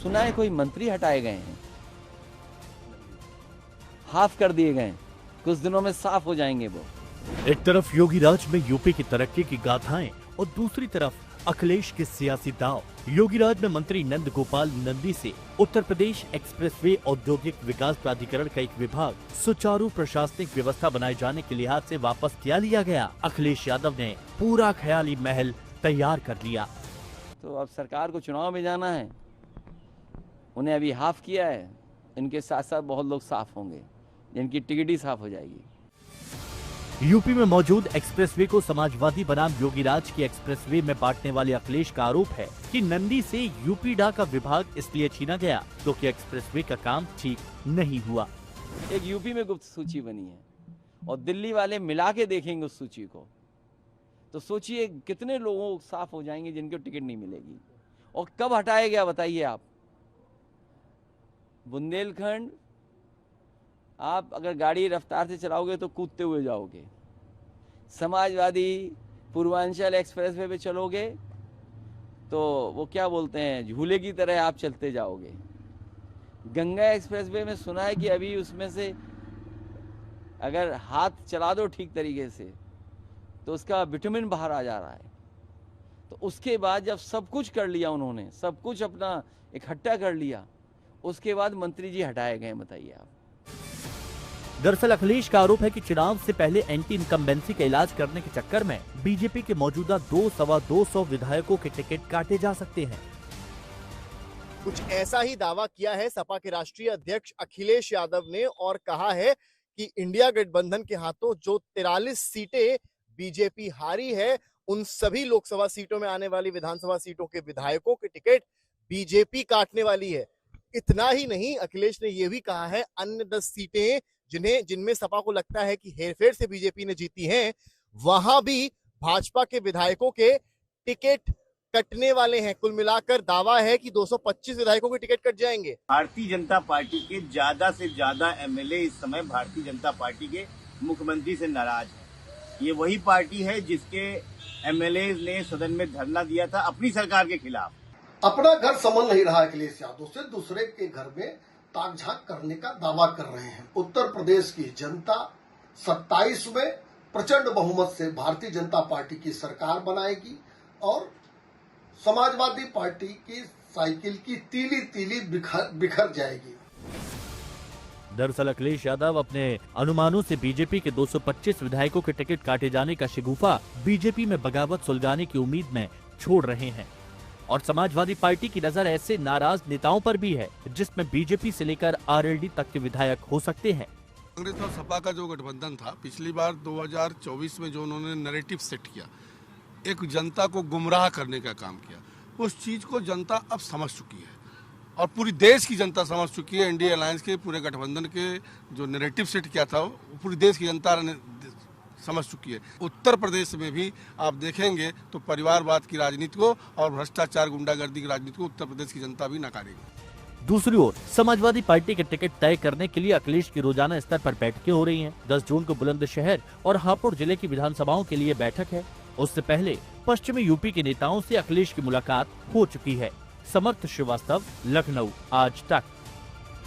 सुना है कोई मंत्री हटाए गए हैं, हाफ कर दिए गए, कुछ दिनों में साफ हो जाएंगे वो। एक तरफ योगी राज में यूपी की तरक्की की गाथाएं और दूसरी तरफ अखिलेश के सियासी दांव। योगी राज में मंत्री नंद गोपाल नंदी से उत्तर प्रदेश एक्सप्रेसवे औद्योगिक विकास प्राधिकरण का एक विभाग सुचारू प्रशासनिक व्यवस्था बनाए जाने के लिहाज से वापस क्या लिया गया। अखिलेश यादव ने पूरा ख्याली महल तैयार कर लिया। तो अब सरकार को चुनाव में जाना है, उन्हें अभी हाफ किया है, इनके साथ साथ बहुत लोग साफ होंगे जिनकी टिकट ही साफ हो जाएगी। यूपी में मौजूद एक्सप्रेसवे को समाजवादी बनाम योगी राज की एक्सप्रेसवे में बांटने वाले अखिलेश का आरोप है कि नंदी से यूपीडा का विभाग इसलिए छीना गया क्योंकि एक्सप्रेसवे का काम ठीक नहीं हुआ। एक यूपी में गुप्त सूची बनी है और दिल्ली वाले मिला के देखेंगे उस सूची को, तो सोचिए कितने लोगों साफ हो जाएंगे जिनको टिकट नहीं मिलेगी। और कब हटाया गया बताइए आप? बुंदेलखंड आप अगर गाड़ी रफ्तार से चलाओगे तो कूदते हुए जाओगे, समाजवादी पूर्वांचल एक्सप्रेसवे पे चलोगे तो वो क्या बोलते हैं, झूले की तरह आप चलते जाओगे। गंगा एक्सप्रेसवे में सुना है कि अभी उसमें से अगर हाथ चला दो ठीक तरीके से तो उसका विटामिन बाहर आ जा रहा है। तो उसके बाद जब सब कुछ कर लिया, उन्होंने सब कुछ अपना इकट्ठा कर लिया, उसके बाद मंत्री जी हटाए गए। बताइए आप। दरअसल अखिलेश का आरोप है कि चुनाव से पहले एंटी इनकम्बेंसी का इलाज करने के चक्कर में बीजेपी के मौजूदा 200-225 विधायकों के टिकट काटे जा सकते हैं। कुछ ऐसा ही दावा किया है सपा के राष्ट्रीय अध्यक्ष अखिलेश यादव ने और कहा है कि इंडिया गठबंधन के हाथों जो 43 सीटें बीजेपी हारी है, उन सभी लोकसभा सीटों में आने वाली विधानसभा सीटों के विधायकों के टिकट बीजेपी काटने वाली है। इतना ही नहीं, अखिलेश ने यह भी कहा है अन्य 10 सीटें जिनमें सपा को लगता है कि हेरफेर से बीजेपी ने जीती हैं, वहां भी भाजपा के विधायकों के टिकट कटने वाले हैं। कुल मिलाकर दावा है कि 225 विधायकों के टिकट कट जाएंगे। भारतीय जनता पार्टी के ज्यादा से ज्यादा एमएलए इस समय भारतीय जनता पार्टी के मुख्यमंत्री से नाराज है। ये वही पार्टी है जिसके एमएलए ने सदन में धरना दिया था अपनी सरकार के खिलाफ। अपना घर संभल नहीं रहा अखिलेश यादव से दूसरे के घर में ताक झांक करने का दावा कर रहे हैं। उत्तर प्रदेश की जनता 27 में प्रचंड बहुमत से भारतीय जनता पार्टी की सरकार बनाएगी और समाजवादी पार्टी की साइकिल की तीली तीली बिखर जाएगी। दरअसल अखिलेश यादव अपने अनुमानों से बीजेपी के 225 विधायकों के टिकट काटे जाने का शिगुफा बीजेपी में बगावत सुलझाने की उम्मीद में छोड़ रहे हैं और समाजवादी पार्टी की नजर ऐसे नाराज नेताओं पर भी है जिसमें बीजेपी से लेकर आरएलडी तक के विधायक हो सकते हैं। कांग्रेस और सपा का जो गठबंधन था पिछली बार 2024 में जो उन्होंने नैरेटिव सेट किया, एक जनता को गुमराह करने का काम किया, उस चीज को जनता अब समझ चुकी है और पूरी देश की जनता समझ चुकी है। इंडिया अलायंस के पूरे गठबंधन के जो नैरेटिव सेट किया था वो पूरी देश की जनता ने समझ चुकी है। उत्तर प्रदेश में भी आप देखेंगे तो परिवारवाद की राजनीति को और भ्रष्टाचार गुंडागर्दी की राजनीति को उत्तर प्रदेश की जनता भी नकारेगी। दूसरी ओर समाजवादी पार्टी के टिकट तय करने के लिए अखिलेश की रोजाना स्तर पर बैठकें हो रही हैं। 10 जून को बुलंदशहर और हापुड़ जिले की विधानसभाओं के लिए बैठक है। उससे पहले पश्चिमी यूपी के नेताओं से अखिलेश की मुलाकात हो चुकी है। समर्थ श्रीवास्तव, लखनऊ, आज तक।